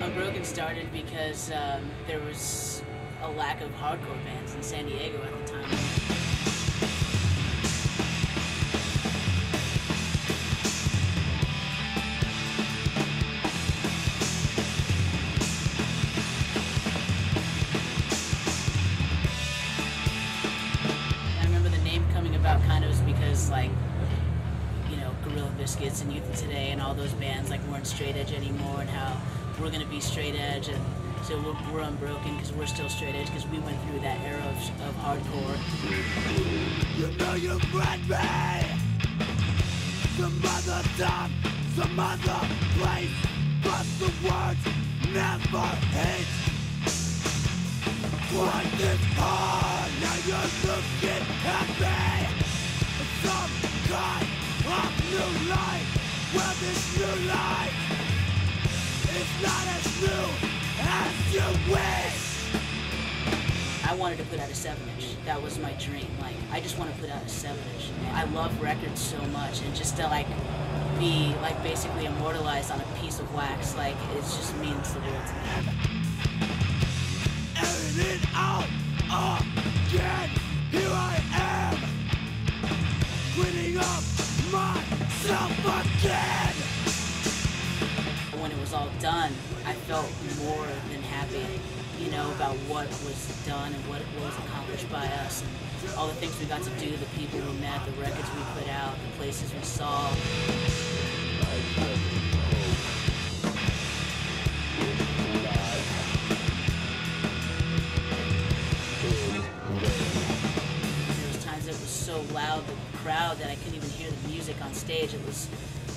Unbroken started because there was a lack of hardcore bands in San Diego at the time. I remember the name coming about kind of was because, like, you know, Gorilla Biscuits and Youth of Today and all those bands like weren't straight edge anymore, and how we're gonna be straight edge, and so we're Unbroken because we're still straight edge because we went through that era of hardcore. You know you bred me some other time, some other place, but the words never hit. Like this hard, now you're looking at me. Some kind of new life, well this new life is not as new as you wish. I wanted to put out a 7-inch. That was my dream. Like, I just want to put out a 7-inch. I love records so much, and just to like be like basically immortalized on a piece of wax, like it just means the world to me. Airing it out again, here I am, cleaning up myself again. When it was all done, I felt more than happy, you know, about what was done and what was accomplished by us, and all the things we got to do, the people we met, the records we put out, the places we saw. There was times it was so loud, the crowd, that I couldn't even hear the music on stage.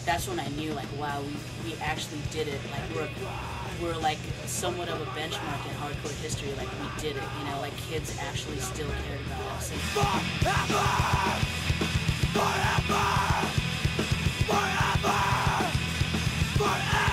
That's when I knew, like, wow, we actually did it. Like, we're like somewhat of a benchmark in hardcore history. Like, we did it, you know, like kids actually still cared about us. And Forever! Forever! Forever! Forever!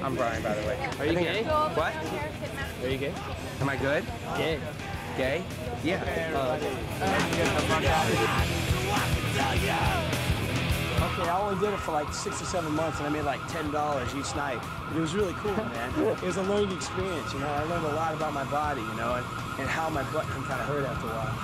I'm Brian, by the way. Are you gay? What? Are you gay? Am I good? Gay. Gay? Yeah. Okay, I only did it for like 6 or 7 months, and I made like $10 each night. But it was really cool, man. It was a learning experience, you know. I learned a lot about my body, you know, and how my butt can kind of hurt after a while.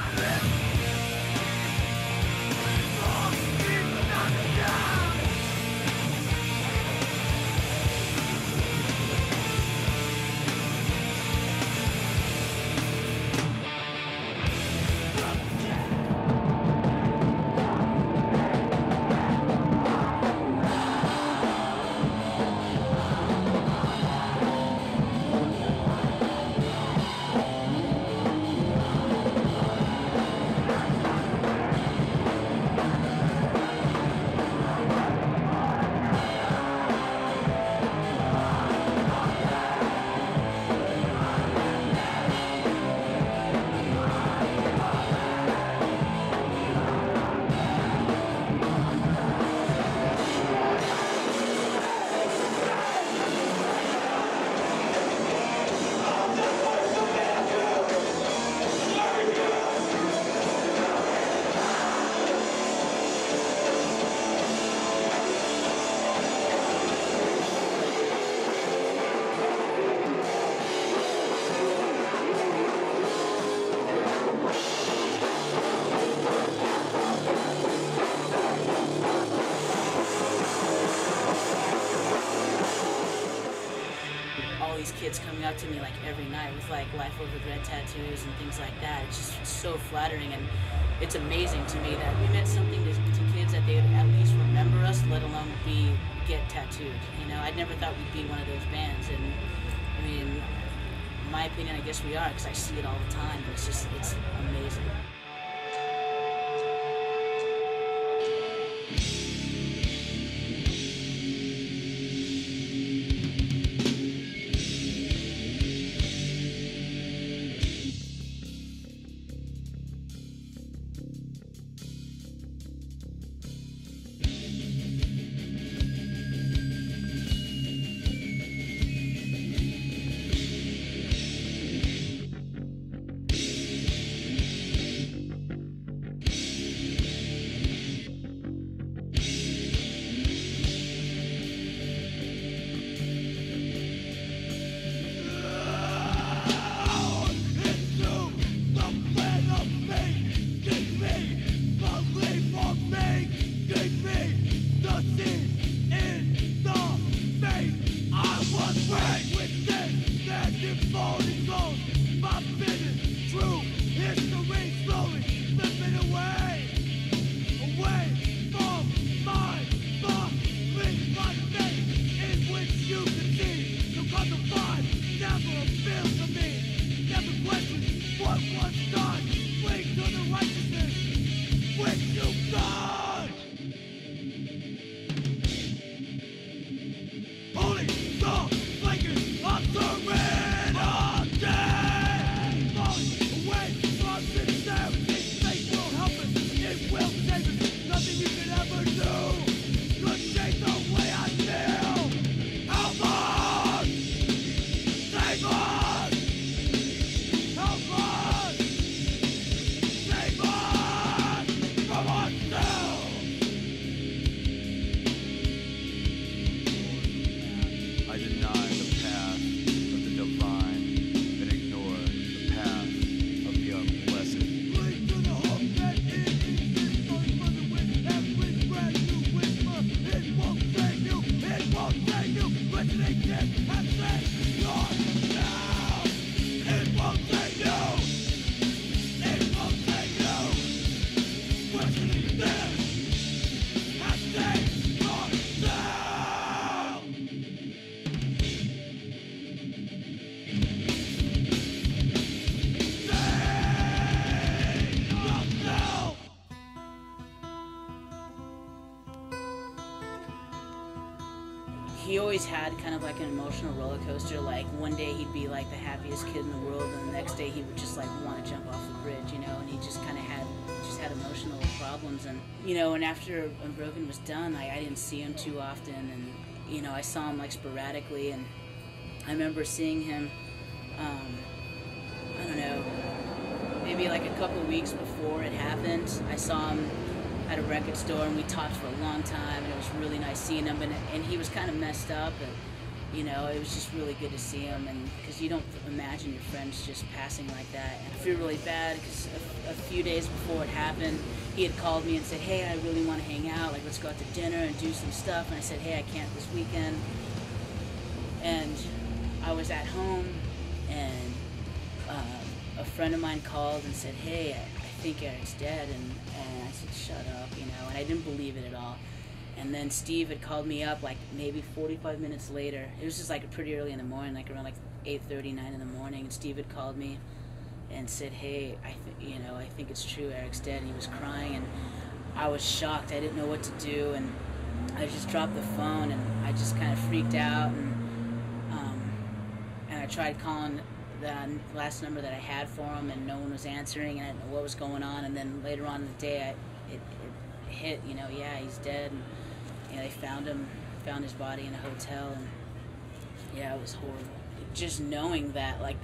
all these kids coming up to me like every night with like Life Over Bread tattoos and things like that. It's just so flattering, and it's amazing to me that we meant something to kids, that they would at least remember us, let alone get tattooed. You know, I never thought we'd be one of those bands, and I mean, my opinion, I guess we are, because I see it all the time, and it's amazing. He always had kind of like an emotional roller coaster. Like one day he'd be like the happiest kid in the world, and the next day he would just like want to jump off the bridge, you know. And he just kind of had emotional problems, and you know. And after Unbroken was done, I didn't see him too often, and you know, I saw him like sporadically. And I remember seeing him, I don't know, maybe like a couple weeks before it happened. I saw him at a record store, and we talked for a long time, and it was really nice seeing him, and he was kind of messed up, and you know, it was just really good to see him, and because you don't imagine your friends just passing like that. And I feel really bad because a few days before it happened, he had called me and said, hey, I really want to hang out, like let's go out to dinner and do some stuff, and I said, hey, I can't this weekend. And I was at home, and a friend of mine called and said, hey, I think Eric's dead, and I said, shut up, you know, and I didn't believe it at all. And then Steve had called me up like maybe 45 minutes later. It was just like pretty early in the morning, like around like 8:30, 9 in the morning, and Steve had called me and said, hey, I think it's true, Eric's dead, and he was crying, and I was shocked. I didn't know what to do, and I just dropped the phone, and I just kind of freaked out, and I tried calling the last number that I had for him, and no one was answering, and I didn't know what was going on. And then later on in the day, it hit, you know, yeah, he's dead, and you know, they found his body in a hotel, and yeah, it was horrible. Just knowing that, like,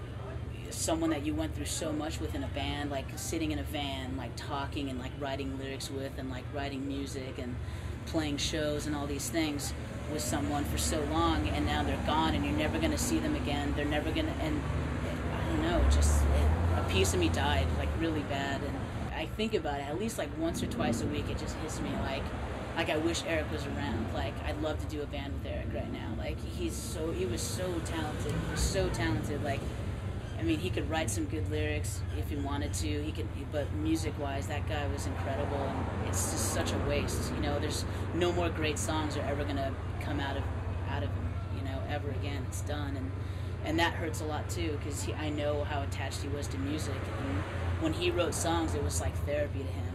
someone that you went through so much with in a band, like sitting in a van, like talking and like writing lyrics with, and like writing music and playing shows and all these things with someone for so long, and now they're gone, and you're never going to see them again. They're never going to, and I don't know, a piece of me died, like really bad. And I think about it at least like once or twice a week. It just hits me like I wish Eric was around. Like, I'd love to do a band with Eric right now. Like, he was so talented. He was so talented. Like, I mean, he could write some good lyrics if he wanted to. But music-wise, that guy was incredible, and it's just such a waste. You know, there's no more great songs are ever gonna come out of him. You know, ever again. It's done. And and that hurts a lot too, because I know how attached he was to music, and when he wrote songs, it was like therapy to him.